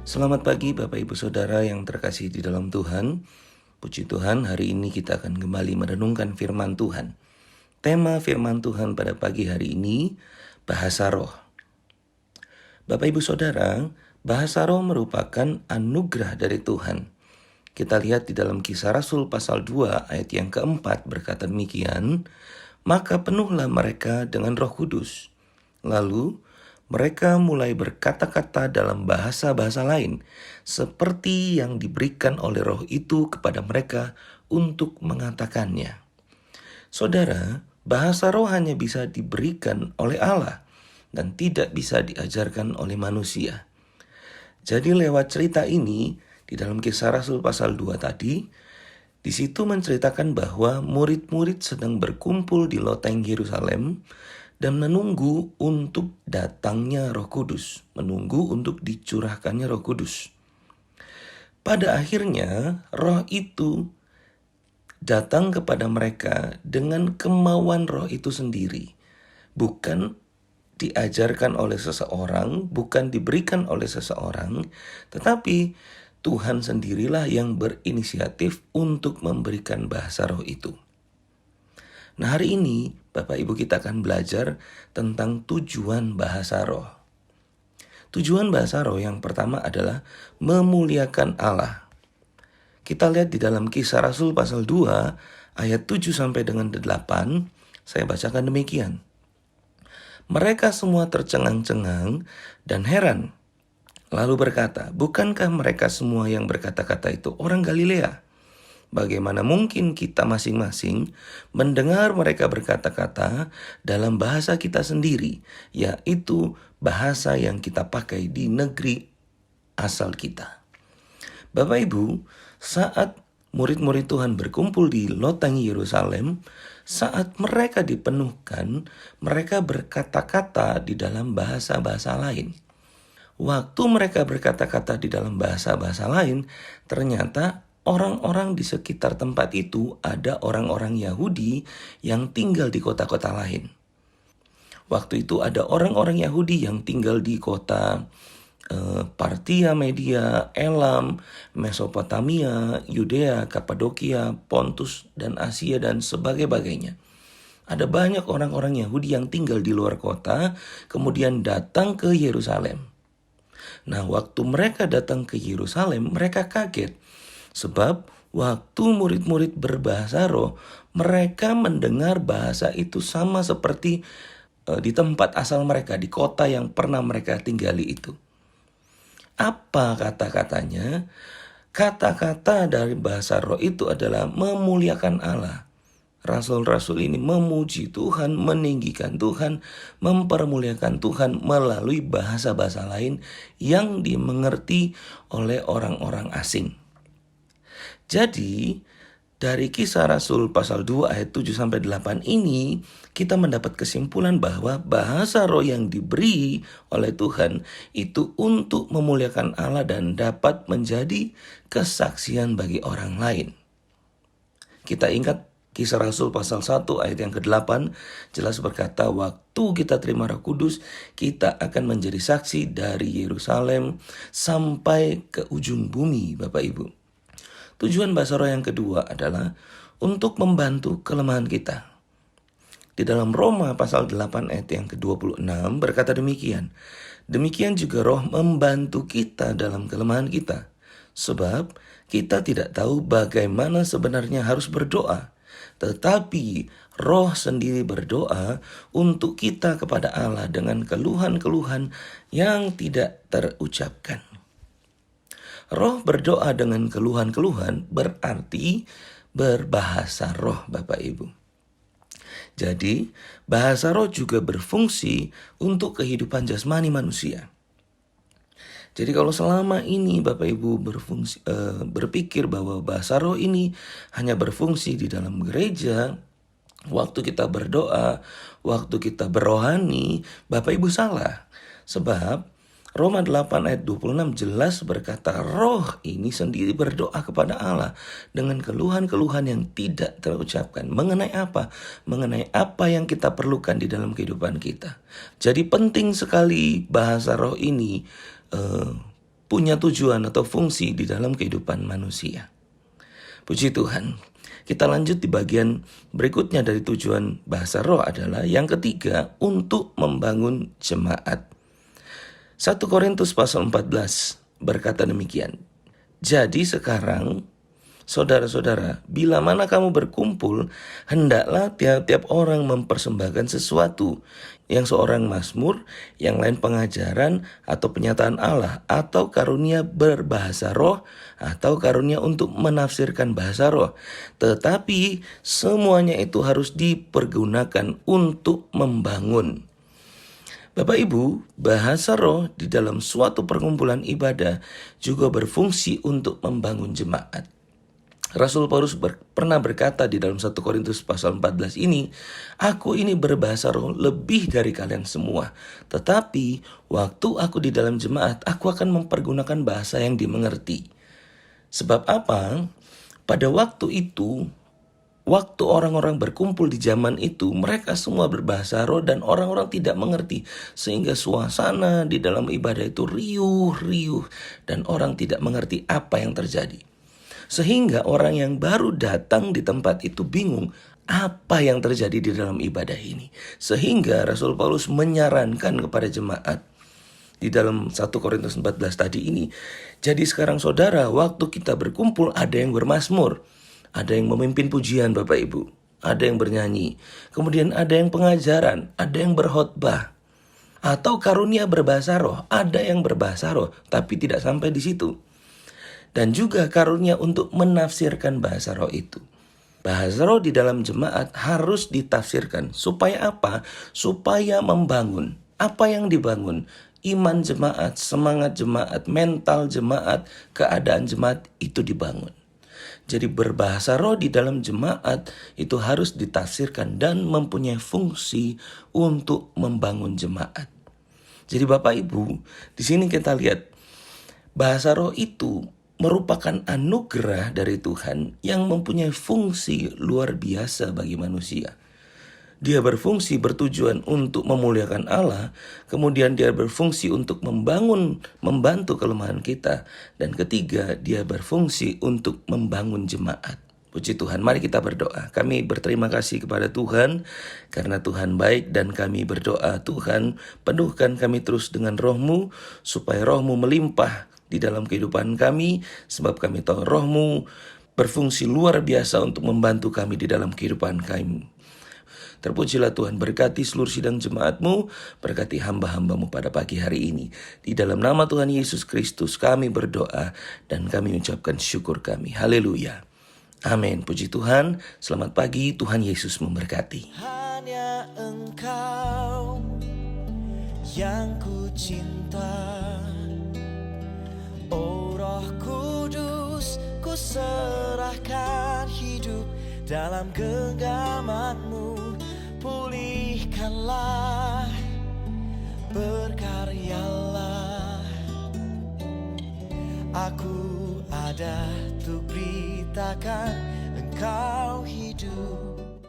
Selamat pagi Bapak Ibu Saudara yang terkasih di dalam Tuhan. Puji Tuhan, hari ini kita akan kembali merenungkan firman Tuhan. Tema firman Tuhan pada pagi hari ini, bahasa roh. Bapak Ibu Saudara, bahasa roh merupakan anugerah dari Tuhan. Kita lihat di dalam Kisah Rasul pasal 2 ayat yang keempat berkata demikian, maka penuhlah mereka dengan Roh Kudus. Lalu mereka mulai berkata-kata dalam bahasa-bahasa lain, seperti yang diberikan oleh roh itu kepada mereka untuk mengatakannya. Saudara, bahasa roh hanya bisa diberikan oleh Allah dan tidak bisa diajarkan oleh manusia. Jadi lewat cerita ini, di dalam Kisah Rasul pasal 2 tadi, di situ menceritakan bahwa murid-murid sedang berkumpul di loteng Yerusalem dan menunggu untuk datangnya Roh Kudus, menunggu untuk dicurahkannya Roh Kudus. Pada akhirnya, Roh itu datang kepada mereka dengan kemauan Roh itu sendiri, bukan diajarkan oleh seseorang, bukan diberikan oleh seseorang, tetapi Tuhan sendirilah yang berinisiatif untuk memberikan bahasa roh itu. Nah, hari ini Bapak Ibu kita akan belajar tentang tujuan bahasa roh. Tujuan bahasa roh yang pertama adalah memuliakan Allah. Kita lihat di dalam Kisah Rasul pasal 2 ayat 7 sampai dengan 8, saya bacakan demikian. Mereka semua tercengang-cengang dan heran. Lalu berkata, bukankah mereka semua yang berkata-kata itu orang Galilea? Bagaimana mungkin kita masing-masing mendengar mereka berkata-kata dalam bahasa kita sendiri, yaitu bahasa yang kita pakai di negeri asal kita. Bapak Ibu, saat murid-murid Tuhan berkumpul di loteng Yerusalem, saat mereka dipenuhkan, mereka berkata-kata di dalam bahasa-bahasa lain. Waktu mereka berkata-kata di dalam bahasa-bahasa lain, ternyata orang-orang di sekitar tempat itu ada orang-orang Yahudi yang tinggal di kota-kota lain. Waktu itu ada orang-orang Yahudi yang tinggal di kota Partia, Media, Elam, Mesopotamia, Yudea, Kapadokia, Pontus, dan Asia, dan sebagainya. Ada banyak orang-orang Yahudi yang tinggal di luar kota, kemudian datang ke Yerusalem. Nah, waktu mereka datang ke Yerusalem, mereka kaget. Sebab waktu murid-murid berbahasa roh, mereka mendengar bahasa itu sama seperti di tempat asal mereka, di kota yang pernah mereka tinggali itu. Apa kata-katanya? Kata-kata dari bahasa roh itu adalah memuliakan Allah. Rasul-rasul ini memuji Tuhan, meninggikan Tuhan, mempermuliakan Tuhan melalui bahasa-bahasa lain yang dimengerti oleh orang-orang asing. Jadi, dari Kisah Rasul pasal 2 ayat 7 sampai 8 ini, kita mendapat kesimpulan bahwa bahasa roh yang diberi oleh Tuhan itu untuk memuliakan Allah dan dapat menjadi kesaksian bagi orang lain. Kita ingat Kisah Rasul pasal 1 ayat yang ke-8 jelas berkata, waktu kita terima Roh Kudus, kita akan menjadi saksi dari Yerusalem sampai ke ujung bumi, Bapak Ibu. Tujuan bahasa roh yang kedua adalah untuk membantu kelemahan kita. Di dalam Roma pasal 8 ayat yang ke-26 berkata demikian. Demikian juga roh membantu kita dalam kelemahan kita. Sebab kita tidak tahu bagaimana sebenarnya harus berdoa. Tetapi roh sendiri berdoa untuk kita kepada Allah dengan keluhan-keluhan yang tidak terucapkan. Roh berdoa dengan keluhan-keluhan berarti berbahasa roh, Bapak Ibu. Jadi, bahasa roh juga berfungsi untuk kehidupan jasmani manusia. Jadi kalau selama ini Bapak Ibu berpikir bahwa bahasa roh ini hanya berfungsi di dalam gereja, waktu kita berdoa, waktu kita berrohani, Bapak Ibu salah. Sebab Roma 8 ayat 26 jelas berkata roh ini sendiri berdoa kepada Allah dengan keluhan-keluhan yang tidak terucapkan. Mengenai apa? Mengenai apa yang kita perlukan di dalam kehidupan kita. Jadi penting sekali bahasa roh ini punya tujuan atau fungsi di dalam kehidupan manusia. Puji Tuhan. Kita lanjut di bagian berikutnya dari tujuan bahasa roh adalah yang ketiga, untuk membangun jemaat. 1 Korintus pasal 14 berkata demikian. Jadi sekarang, saudara-saudara, bila mana kamu berkumpul, hendaklah tiap-tiap orang mempersembahkan sesuatu. Yang seorang mazmur, yang lain pengajaran atau penyataan Allah, atau karunia berbahasa roh, atau karunia untuk menafsirkan bahasa roh. Tetapi semuanya itu harus dipergunakan untuk membangun. Bapak Ibu, bahasa roh di dalam suatu perkumpulan ibadah juga berfungsi untuk membangun jemaat. Rasul Paulus pernah berkata di dalam 1 Korintus pasal 14 ini, aku ini berbahasa roh lebih dari kalian semua. Tetapi waktu aku di dalam jemaat, aku akan mempergunakan bahasa yang dimengerti. Sebab apa? Pada waktu itu, waktu orang-orang berkumpul di zaman itu, mereka semua berbahasa roh dan orang-orang tidak mengerti. Sehingga suasana di dalam ibadah itu riuh-riuh dan orang tidak mengerti apa yang terjadi. Sehingga orang yang baru datang di tempat itu bingung apa yang terjadi di dalam ibadah ini. Sehingga Rasul Paulus menyarankan kepada jemaat di dalam 1 Korintus 14 tadi ini. Jadi sekarang saudara, waktu kita berkumpul ada yang bermazmur, ada yang memimpin pujian Bapak Ibu, ada yang bernyanyi, kemudian ada yang pengajaran, ada yang berkhotbah, atau karunia berbahasa roh, ada yang berbahasa roh tapi tidak sampai di situ. Dan juga karunia untuk menafsirkan bahasa roh itu. Bahasa roh di dalam jemaat harus ditafsirkan. Supaya apa? Supaya membangun. Apa yang dibangun? Iman jemaat, semangat jemaat, mental jemaat, keadaan jemaat itu dibangun. Jadi berbahasa roh di dalam jemaat itu harus ditafsirkan dan mempunyai fungsi untuk membangun jemaat. Jadi Bapak Ibu, di sini kita lihat bahasa roh itu merupakan anugerah dari Tuhan yang mempunyai fungsi luar biasa bagi manusia. Dia berfungsi bertujuan untuk memuliakan Allah, kemudian dia berfungsi untuk membantu kelemahan kita, dan ketiga, dia berfungsi untuk membangun jemaat. Puji Tuhan, mari kita berdoa. Kami berterima kasih kepada Tuhan karena Tuhan baik, dan kami berdoa, Tuhan, penuhkan kami terus dengan roh-Mu supaya roh-Mu melimpah di dalam kehidupan kami, sebab kami tahu roh-Mu berfungsi luar biasa untuk membantu kami di dalam kehidupan kami. Terpujilah Tuhan, berkati seluruh sidang jemaat-Mu, berkati hamba-hamba-Mu pada pagi hari ini. Di dalam nama Tuhan Yesus Kristus kami berdoa dan kami ucapkan syukur kami. Haleluya. Amin. Puji Tuhan. Selamat pagi, Tuhan Yesus memberkati. Hanya Engkau yang ku cinta, oh Roh Kudus, ku serahkan hidup dalam genggaman-Mu. Pulihkanlah, berkaryalah. Aku ada untuk beritakan Engkau hidup.